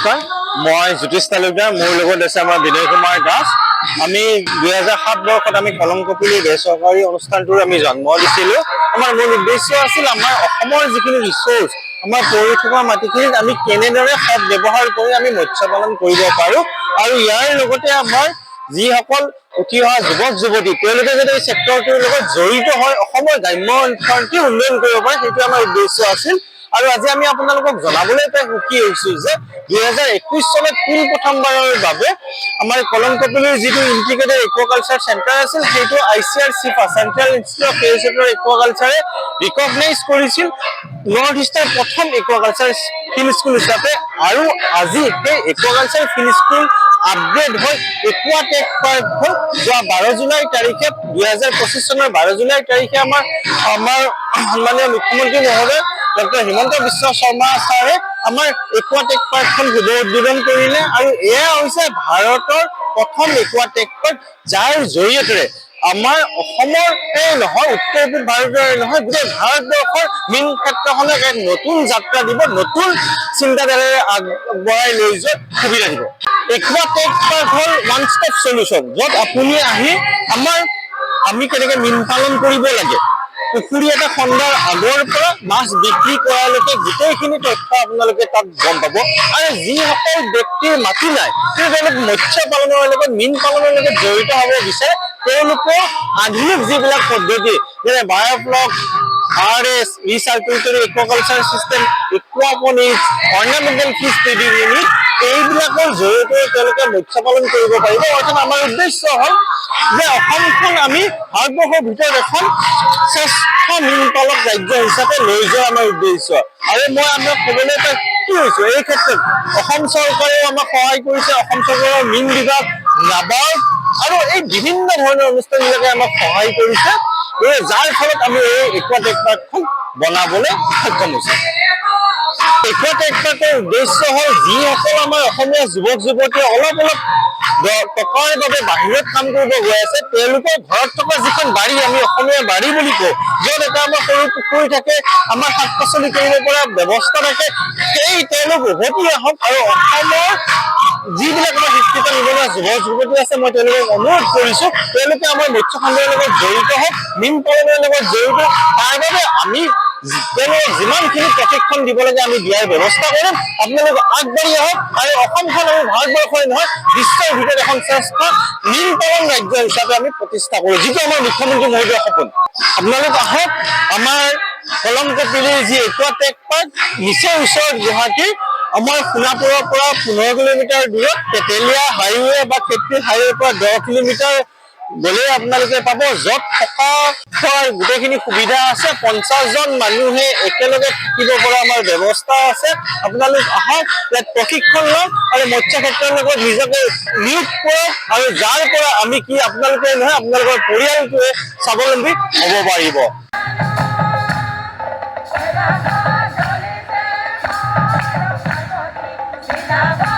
নমস্কাৰ, মই জ্যোতিষ তালুকদাৰ। মোৰ লগত আছে আমাৰ বিনয় কুমাৰ দাস। আমি 2007 বৰ্ষত আমি কলংকপিলি বেচৰকাৰী অনুষ্ঠানটোৰ আমি জন্ম দিছিলো। আমাৰ মূল উদ্দেশ্য আছিল আমাৰ অসমৰ যিখিনি ৰিচোৰ্চ, আমাৰ পৰি থকা মাটিখিনিত আমি কেনেদৰে সৎ ব্যৱহাৰ কৰি আমি মৎস্য পালন কৰিব পাৰো, আৰু ইয়াৰ লগতে আমাৰ যিসকল উঠি অহা যুৱক যুৱতী তেওঁলোকে যাতে এই চেক্টৰটোৰ লগত জড়িত হয় অসমৰ গ্ৰাম্য অৰ্থনীতি উন্নয়ন কৰিব পাৰে, সেইটো আমাৰ উদ্দেশ্য আছিল। আৰু আজি আমি আপোনালোকক জনাবলৈ পাই সুখী হৈছো যে 2021 চনত পোন প্ৰথমবাৰৰ বাবে আমাৰ কলংকপিলিৰ যিটো ইন্টিগ্ৰেটেড একুৱাকালচাৰ চেণ্টাৰ আছিল সেইটো ICRCIFA central institute of agriculture একুৱাকালচাৰে ৰিকগনাইজ কৰিছিল নৰ্থ ইষ্টৰ প্ৰথম একুৱাকালচাৰ ফিল্ড স্কুল হিচাপে। আৰু আজি সেই একুৱাকালচাৰ ফিল্ড স্কুল আপগ্ৰেড হৈ একুৱাটেক পাৰ্ক হ'ল। যোৱা 12 জুলাই তাৰিখে 2025 চনৰ 12 জুলাই তাৰিখে আমাৰ সন্মানীয় মুখ্যমন্ত্ৰী মহোদয় ডক্টৰ হিমন্ত বিশ্ব শৰ্মা ছাৰে আমাৰ একুৱাটেক পাৰ্কখন শুভ উদ্বোধন কৰিলে। আৰু এয়া হৈছে ভাৰতৰ প্ৰথম একুৱাটেক পাৰ্ক, যাৰ জৰিয়তে আমাৰ অসমৰ নহয়, উত্তৰ পূব ভাৰতৰ নহয়, গোটেই ভাৰতবৰ্ষৰ মীন ক্ষেত্ৰখনক এক নতুন যাত্ৰা দিব, নতুন চিন্তাধাৰাৰে আগবঢ়াই লৈ যোৱাত সুবিধা দিব। একুৱাটেক পাৰ্ক হ'ল ওৱান ষ্টপ চলিউচন, য'ত আপুনি আহি আমি কেনেকে মীন পালন কৰিব লাগে, পুখুৰী এটা খন্দাৰ আগৰ পৰা মাছ বিক্ৰী কৰালৈকে গোটেইখিনি তথ্য আপোনালোকে তাত গম পাব। আৰু যিসকল ব্যক্তিৰ মাটি নাই কিন্তু তেওঁলোক মৎস্য পালনৰ লগত মীন পালনৰ লগত জড়িত হ'ব বিচাৰে, তেওঁলোকৰ আধুনিক যিবিলাক পদ্ধতি যেনে biofloc, RS, recirculatory aquaculture system, aquaponics, ornamental fish breeding unit, এইবিলাকৰ জৰিয়তে তেওঁলোকে মৎস্য পালন কৰিব পাৰিব। অৰ্থাৎ আমাৰ উদ্দেশ্য হ'ল যে অসমখন আমি ভাৰতবৰ্ষৰ ভিতৰত এখন শ্ৰেষ্ঠ মীন পালক ৰাজ্য হিচাপে লৈ যোৱা আমাৰ উদ্দেশ্য। আৰু মই আপোনাক ক'বলৈ পাই কি হৈছো, এই ক্ষেত্ৰত অসম চৰকাৰেও আমাক সহায় কৰিছে। অসম চৰকাৰৰ মীন বিভাগ, নাবাৰ্ড আৰু এই বিভিন্ন ধৰণৰ অনুষ্ঠানবিলাকে আমাক সহায় কৰিছে, যাৰ ফলত আমি এই একুৱাটেক পাৰ্কখন বনাবলৈ সক্ষম হৈছো। একুৱাটেক পাৰ্কৰ উদ্দেশ্য হ'ল যিসকল আমাৰ অসমীয়া যুৱক যুৱতীয়ে অলপ টকাৰ বাবে বাহিৰত কাম কৰিব গৈ আছে, তেওঁলোকৰ ঘৰত থকা যিখন বাৰী আমি অসমীয়া বাৰী বুলি কওঁ, য'ত এটা আমাৰ সৰু পুখুৰী থাকে, আমাৰ শাক পাচলি কৰিব পৰা ব্যৱস্থা থাকে, সেই তেওঁলোক উভতি আহক। আৰু অসমৰ যিবিলাক আমাৰ শিক্ষিত নিবনুৱা যুৱক যুৱতী আছে, মই তেওঁলোকক অনুৰোধ কৰিছো তেওঁলোকে আমাৰ মৎস্য খণ্ডৰ লগত জড়িত হওক, মীন পালনৰ লগত জড়িত। তাৰ বাবে আমি তেওঁলোকক যিমানখিনি প্ৰশিক্ষণ দিব লাগে আমি দিয়াৰ ব্যৱস্থা কৰিম। আপোনালোক আগবাঢ়ি আহক আৰু অসমখন আমি ভাৰতবৰ্ষই নহয় বিশ্বৰ ভিতৰত এখন শ্ৰেষ্ঠ মীন পালন ৰাজ্য হিচাপে আমি প্ৰতিষ্ঠা কৰো, যিটো আমাৰ মুখ্যমন্ত্ৰী মহোদয়ৰ সপোন। আপোনালোক আহক, আমাৰ কলংকপিলিৰ যি একুৱাটেক পাৰ্ক নিচেই ওচৰত গুৱাহাটীৰ আমাৰ সোণাপুৰৰ পৰা 15 কিলোমিটাৰ দূৰত, তেতেলীয়া হাইৱে বা খেত্ৰী হাইৱেৰ পৰা 10 কিলোমিটাৰ গ'লে আপোনালোকে পাব, য'ত থকা খোৱাৰ গোটেইখিনি সুবিধা আছে। 50 জন মানুহে একেলগে থাকিব পৰা আমাৰ ব্যৱস্থা আছে। আপোনালোক আহক, ইয়াত প্ৰশিক্ষণ লওক আৰু মৎস্য ক্ষেত্ৰৰ লগত নিজকে নিয়োগ কৰক, আৰু যাৰ পৰা আমি কি আপোনালোকে নহয় আপোনালোকৰ পৰিয়ালটোৱে স্বাৱলম্বী হ'ব পাৰিব। Bye.